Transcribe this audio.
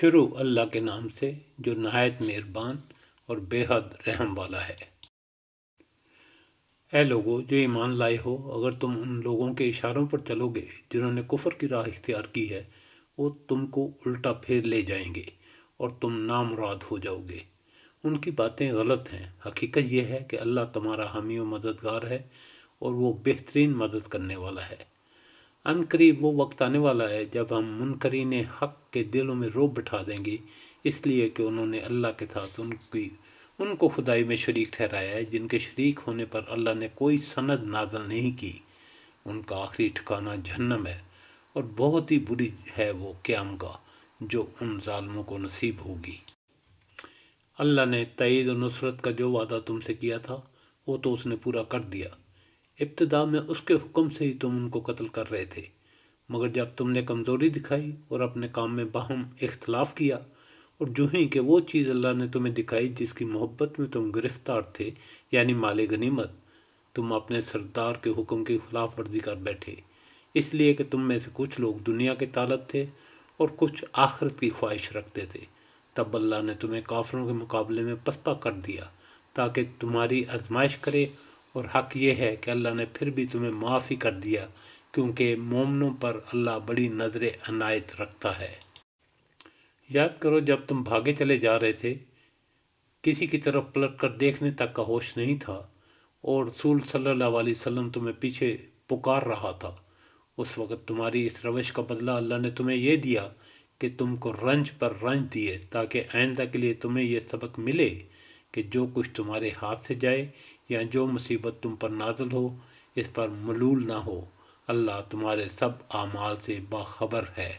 شروع اللہ کے نام سے جو نہایت مہربان اور بے حد رحم والا ہے۔ اے لوگو جو ایمان لائے ہو، اگر تم ان لوگوں کے اشاروں پر چلو گے جنہوں نے کفر کی راہ اختیار کی ہے، وہ تم کو الٹا پھیر لے جائیں گے اور تم نامراد ہو جاؤ گے۔ ان کی باتیں غلط ہیں۔ حقیقت یہ ہے کہ اللہ تمہارا حامی و مددگار ہے اور وہ بہترین مدد کرنے والا ہے۔ ان قریب وہ وقت آنے والا ہے جب ہم منکرین حق کے دلوں میں رعب بٹھا دیں گے، اس لیے کہ انہوں نے اللہ کے ساتھ ان کو خدائی میں شریک ٹھہرایا ہے جن کے شریک ہونے پر اللہ نے کوئی سند نازل نہیں کی۔ ان کا آخری ٹھکانہ جہنم ہے اور بہت ہی بری ہے وہ قیام گاہ جو ان ظالموں کو نصیب ہوگی۔ اللہ نے تائید و نصرت کا جو وعدہ تم سے کیا تھا وہ تو اس نے پورا کر دیا۔ ابتدا میں اس کے حکم سے ہی تم ان کو قتل کر رہے تھے، مگر جب تم نے کمزوری دکھائی اور اپنے کام میں باہم اختلاف کیا، اور جو ہی کہ وہ چیز اللہ نے تمہیں دکھائی جس کی محبت میں تم گرفتار تھے، یعنی مال غنیمت، تم اپنے سردار کے حکم کی خلاف ورزی کر بیٹھے، اس لیے کہ تم میں سے کچھ لوگ دنیا کے طالب تھے اور کچھ آخرت کی خواہش رکھتے تھے۔ تب اللہ نے تمہیں کافروں کے مقابلے میں پستہ کر دیا تاکہ تمہاری آزمائش کرے، اور حق یہ ہے کہ اللہ نے پھر بھی تمہیں معاف ہی کر دیا کیونکہ مومنوں پر اللہ بڑی نظر عنایت رکھتا ہے۔ یاد کرو جب تم بھاگے چلے جا رہے تھے، کسی کی طرف پلٹ کر دیکھنے تک کا ہوش نہیں تھا، اور رسول صلی اللہ علیہ وسلم تمہیں پیچھے پکار رہا تھا۔ اس وقت تمہاری اس روش کا بدلہ اللہ نے تمہیں یہ دیا کہ تم کو رنج پر رنج دیے تاکہ آئندہ کے لیے تمہیں یہ سبق ملے کہ جو کچھ تمہارے ہاتھ سے جائے یا جو مصیبت تم پر نازل ہو اس پر ملول نہ ہو۔ اللہ تمہارے سب اعمال سے باخبر ہے۔